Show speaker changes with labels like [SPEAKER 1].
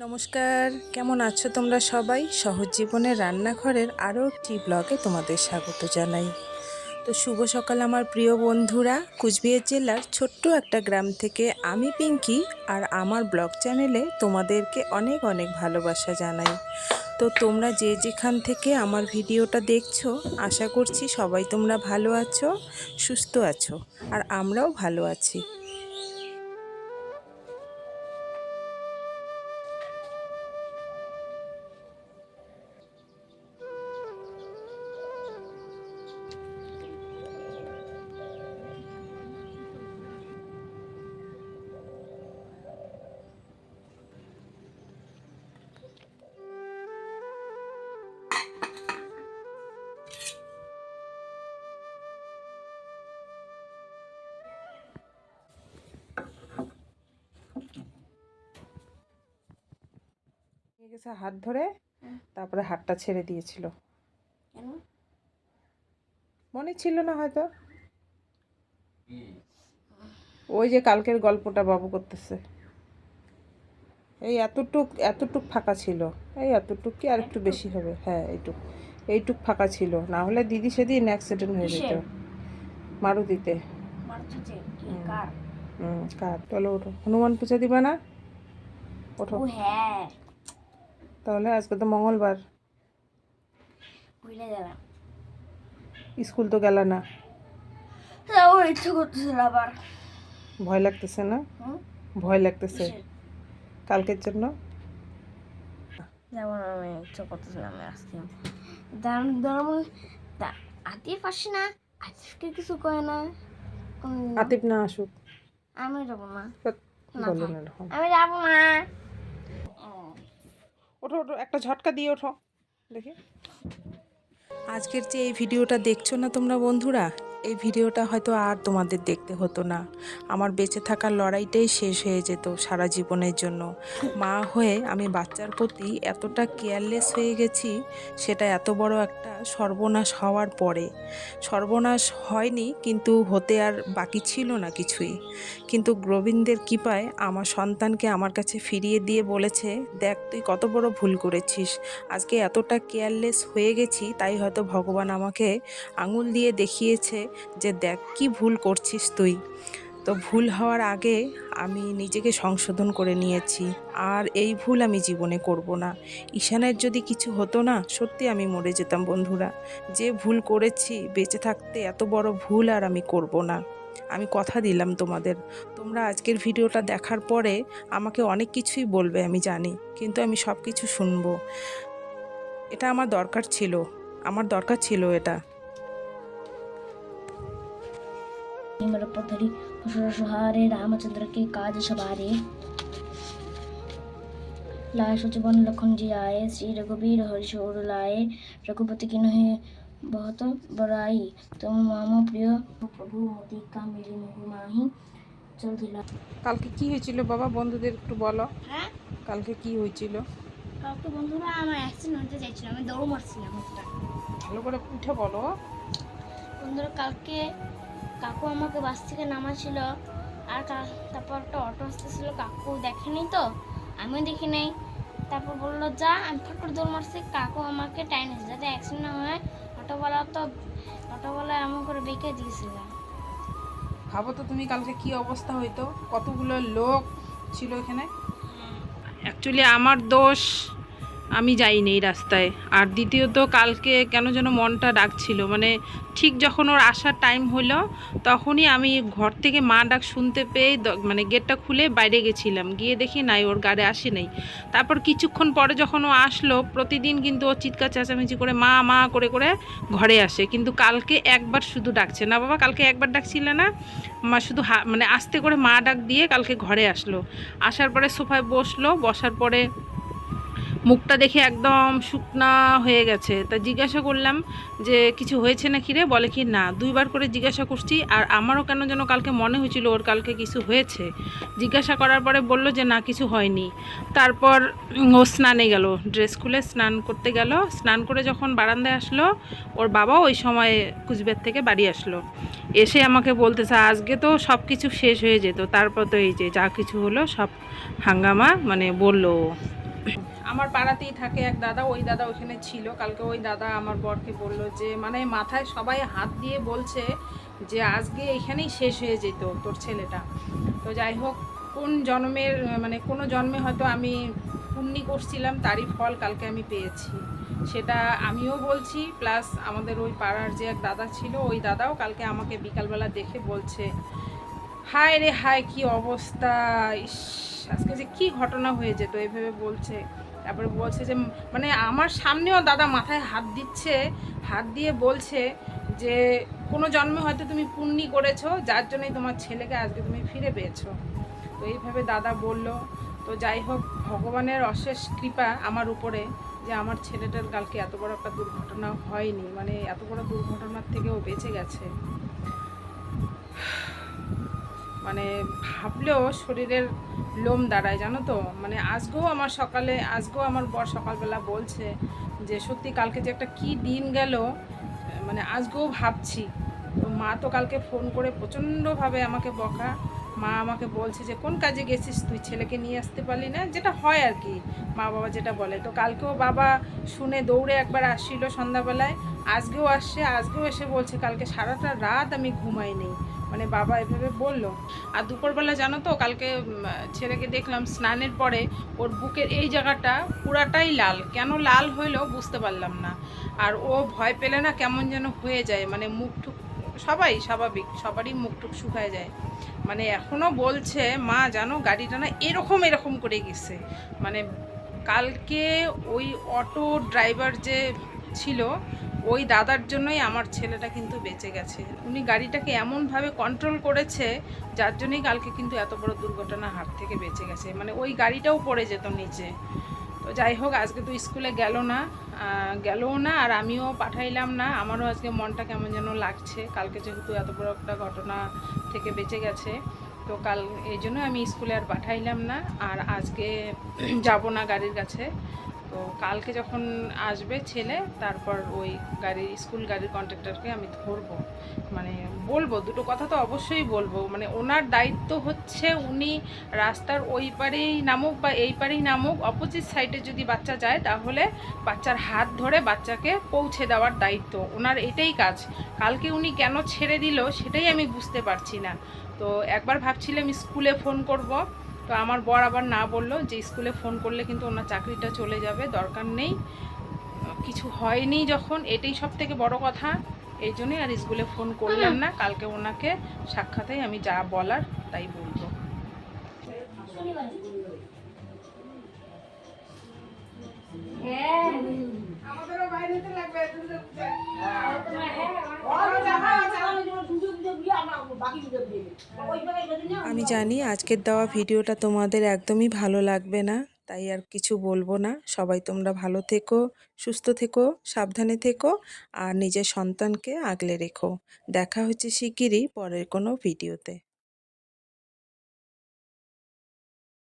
[SPEAKER 1] নমস্কার, কেমন আছো তোমরা সবাই? সহজ জীবনের রান্নাঘরের আরও একটি ব্লগে তোমাদের স্বাগত জানাই। তো শুভ সকাল আমার প্রিয় বন্ধুরা। কুচবিহার জেলার ছোট্ট একটা গ্রাম থেকে আমি পিঙ্কি আর আমার ব্লগ চ্যানেলে তোমাদেরকে অনেক অনেক ভালোবাসা জানাই। তো তোমরা যে যেখান থেকে আমার ভিডিওটা দেখছো, আশা করছি সবাই তোমরা ভালো আছো, সুস্থ আছো, আর আমরাও ভালো আছি। নিয়ে গেছে হাত ধরে, তারপরে হাতটা ছেড়ে দিয়েছিল। মনে ছিল না হয়তো। ওই যে কালকের গল্পটা বাবু করতেছে, এই এতটুক ফাঁকা ছিল, এই এতটুক কি আর একটু বেশি হবে, হ্যাঁ এইটুক ফাঁকা ছিল, না হলে দিদি সেদিন অ্যাক্সিডেন্ট হয়ে যেত। মারুতিতে। কার? চলো ওঠো, হনুমান পূজা দিবা না? ওঠো।
[SPEAKER 2] হ্যাঁ,
[SPEAKER 1] তাহলে আজকে তো মঙ্গলবার, স্কুল তো গেল না?
[SPEAKER 2] ইচ্ছে করতেছিল আবার।
[SPEAKER 1] ভয় লাগতেছে না? ভয় লাগতেছে কালকের জন্য?
[SPEAKER 2] যেমন আমি ইচ্ছে করতেছিলাম আজকে দাঁড়ানো আতিফ আসে না, আতিফকে কিছু কয় না।
[SPEAKER 1] আতিফ না আসুক,
[SPEAKER 2] আমি যাবো না,
[SPEAKER 1] বলো না এরকম।
[SPEAKER 2] আমি যাবো না।
[SPEAKER 1] ওঠো ওঠো, একটা ঝটকা দিয়ে ওঠো দেখি। আজকের যে এই ভিডিওটা দেখছো না তোমরা বন্ধুরা, এই ভিডিওটা হয়তো আর তোমাদের দেখতে হতো না। আমার বেঁচে থাকার লড়াইটাই শেষ হয়ে যেত সারা জীবনের জন্য। মা হয়ে আমি বাচ্চার প্রতি এতটা কেয়ারলেস হয়ে গেছি, সেটা এত বড় একটা সর্বনাশ হওয়ার পরে। সর্বনাশ হয়নি, কিন্তু হতে আর বাকি ছিল না কিছুই। কিন্তু গোবিন্দের কৃপায় আমার সন্তানকে আমার কাছে ফিরিয়ে দিয়ে বলেছে, দেখ তুই কত বড় ভুল করেছিস, আজকে এতটা কেয়ারলেস হয়ে গেছি, তাই হয়তো ভগবান আমাকে আঙুল দিয়ে দেখিয়েছে যে দেখ কি ভুল করছিস তুই। তো ভুল হওয়ার আগে আমি নিজেকে সংশোধন করে নিয়েছি, আর এই ভুল আমি জীবনে করব না। ঈশানের যদি কিছু হতো না, সত্যি আমি মরে যেতাম বন্ধুরা। যে ভুল করেছি, বেঁচে থাকতে এত বড় ভুল আর আমি করব না। আমি কথা দিলাম তোমাদের। তোমরা আজকের ভিডিওটা দেখার পরে আমাকে অনেক কিছুই বলবে আমি জানি, কিন্তু আমি সব কিছু শুনবো। এটা আমার দরকার ছিল এটা।
[SPEAKER 2] मेरे पथरी सुहारे रामचंद्र के काज सवारे, लाए सचवन लखन जी आए, श्री रघुबीर हरिशोर लाए, रघुपति की नहीं बहुत बड़ाई, तुम मामो प्रिय प्रभु मोती का मेरी मुँह माही चल दिला।
[SPEAKER 1] কালকে কি হয়েছিল বাবা, বন্ধুদের একটু বলো।
[SPEAKER 2] হ্যাঁ,
[SPEAKER 1] কালকে কি হয়েছিল?
[SPEAKER 2] কালকে বন্ধুরা আমার অ্যাক্সিডেন্ট হতে চাইছিল, আমি দৌড় মারছিলাম।
[SPEAKER 1] ভালো করে উঠে বলো।
[SPEAKER 2] বন্ধুরা কালকে কাকু আমাকে বাস থেকে নামাচ্ছিল, আর তারপর একটা অটো আসতেছিল, কাকু দেখেনি তো, আমিও দেখি নাই। তারপর বললো যা, আমি ফট করে দৌড় মারছি, কাকু আমাকে টাইনেছে যাতে অ্যাক্সিডেন্ট না হয়। অটোওয়ালা এমন করে বেঁকে দিয়েছিল।
[SPEAKER 1] ভাবো তো তুমি কালকে কি অবস্থা হইতো, কতগুলো লোক ছিল এখানে। অ্যাকচুয়ালি আমার দোষ, আমি যাইনি এই রাস্তায়। আর দ্বিতীয়ত কালকে কেন যেন মনটা ডাকছিল, মানে ঠিক যখন ওর আসার টাইম হলো, তখনই আমি ঘর থেকে মা ডাক শুনতে পেয়ে মানে গেটটা খুলে বাইরে গেছিলাম, গিয়ে দেখি নাই, ওর গাড়ি আসে নাই। তারপর কিছুক্ষণ পরে যখন ও আসলো, প্রতিদিন কিন্তু ও চিৎকার চেঁচামেচি করে মা মা করে করে ঘরে আসে, কিন্তু কালকে একবার শুধু ডাকছে না বাবা, কালকে একবার ডাকছিল না মা, শুধু মানে আস্তে করে মা ডাক দিয়ে কালকে ঘরে আসলো। আসার পরে সোফায় বসলো, বসার পরে মুখটা দেখে একদম শুকনা হয়ে গেছে। তা জিজ্ঞাসা করলাম যে কিছু হয়েছে না কি রে, বলে কি না। দুইবার করে জিজ্ঞাসা করছি, আর আমারও কেন যেন কালকে মনে হয়েছিল ওর কালকে কিছু হয়েছে। জিজ্ঞাসা করার পরে বলল যে না কিছু হয়নি। তারপর ও স্নানে গেল, ড্রেস খুলে স্নান করতে গেল। স্নান করে যখন বারান্দায় আসলো, ওর বাবাও ওই সময় কুচবিহার থেকে বাড়ি আসলো। এসে আমাকে বলতেছে আজকে তো সব কিছু শেষ হয়ে যেত, তারপর তো এই যে যা কিছু হলো সব হাঙ্গামা মানে বললো। আমার পাড়াতেই থাকে এক দাদা, ওই দাদা ওইখানে ছিল কালকে। ওই দাদা আমার বরকে বলল যে মানে মাথায় সবাই হাত দিয়ে বলছে যে আজকে এখানেই শেষ হয়ে যেত তোর ছেলেটা। তো যাই হোক, কোন জন্মের মানে কোনো জন্মে হয়তো আমি পুণ্যি করছিলাম, তারই ফল কালকে আমি পেয়েছি, সেটা আমিও বলছি। প্লাস আমাদের ওই পাড়ার যে এক দাদা ছিল, ওই দাদাও কালকে আমাকে বিকালবেলা দেখে বলছে, হায় রে হায় কি অবস্থা, ইস আজকে যে কী ঘটনা হয়ে যেত, এভাবে বলছে। তারপরে বলছে যে মানে আমার সামনেও দাদা মাথায় হাত দিচ্ছে, হাত দিয়ে বলছে যে কোনো জন্মে হয়তো তুমি পুণ্যি করেছো, যার জন্যই তোমার ছেলেকে আজকে তুমি ফিরে পেয়েছো। তো এইভাবে দাদা বলল। তো যাই হোক, ভগবানের অশেষ কৃপা আমার উপরে যে আমার ছেলেটার কালকে এত বড় একটা দুর্ঘটনা হয়নি, মানে এত বড় দুর্ঘটনার থেকেও বেঁচে গেছে। মানে ভাবলেও শরীরের লোম দাঁড়ায়, জানো তো। মানে আজকেও আমার বর সকালবেলা বলছে যে সত্যি কালকে যে একটা কী দিন গেল, মানে আজকেও ভাবছি। তো মা তো কালকে ফোন করে প্রচণ্ডভাবে আমাকে বকা। মা আমাকে বলছে যে কোন কাজে গেছিস তুই, ছেলেকে নিয়ে আসতে পারলি না, যেটা হয় আর কি, মা বাবা যেটা বলে। তো কালকেও বাবা শুনে দৌড়ে একবার আসছিল সন্ধ্যাবেলায়, আজকেও আসছে, আজকেও এসে বলছে কালকে সারাটা রাত আমি ঘুমাইনি, মানে বাবা এভাবে বললো। আর দুপুরবেলা জানো তো কালকে ছেলেকে দেখলাম স্নানের পরে ওর বুকের এই জায়গাটা পুরাটাই লাল, কেন লাল হইলো বুঝতে পারলাম না। আর ও ভয় পেলে না কেমন যেন হয়ে যায়, মানে মুখটুক, সবাই স্বাভাবিক, সবারই মুখটুক শুকায় যায়। মানে এখনও বলছে মা জানো গাড়িটা না এরকম এরকম করে গেছে। মানে কালকে ওই অটো ড্রাইভার যে ছিল, ওই দাদার জন্যই আমার ছেলেটা কিন্তু বেঁচে গেছে। উনি গাড়িটাকে এমনভাবে কন্ট্রোল করেছে, যার জন্যই কালকে কিন্তু এত বড় দুর্ঘটনা হাত থেকে বেঁচে গেছে। মানে ওই গাড়িটাও পড়ে যেত নিচে। তো যাই হোক, আজকে তো স্কুলে গেলও না, আর আমিও পাঠাইলাম না। আমারও আজকে মনটা কেমন যেন লাগছে, কালকে যেহেতু এত বড় একটা ঘটনা থেকে বেঁচে গেছে। তো কাল এই জন্য আমি স্কুলে আর পাঠাইলাম না, আর আজকে যাব না গাড়ির কাছে। তো কালকে যখন আসবে ছেলে, তারপর ওই স্কুল গাড়ির কন্ট্রাক্টরকে আমি ধরবো, মানে বলবো দুটো কথা তো অবশ্যই বলবো। মানে ওনার দায়িত্ব হচ্ছে উনি রাস্তার ওই পারেই নামুক বা এই পারেই নামুক, অপোজিট সাইডে যদি বাচ্চা যায় তাহলে বাচ্চার হাত ধরে বাচ্চাকে পৌঁছে দেওয়ার দায়িত্ব ওনার, এটাই কাজ। কালকে উনি কেন ছেড়ে দিল সেটাই আমি বুঝতে পারছি না। তো একবার ভাবছিলাম স্কুলে ফোন করব, তো আমার বর আবার না বললো যে স্কুলে ফোন করলে কিন্তু ওনার চাকরিটা চলে যাবে, দরকার নেই, কিছু হয়নি যখন, এটাই সব থেকে বড় কথা। এই জন্যই আর স্কুলে ফোন করলাম না, কালকে ওনাকে সাক্ষাতেই আমি যা বলার তাই বলবো।
[SPEAKER 3] আমি জানি আজকের দেওয়া ভিডিওটা তোমাদের একদমই ভালো লাগবে না, তাই আর কিছু বলবো না। সবাই তোমরা ভালো থেকো, সুস্থ থেকো, সাবধানে থেকো, আর নিজের সন্তানকে আগলে রেখো। দেখা হচ্ছে শিগগিরই পরের কোনো ভিডিওতে।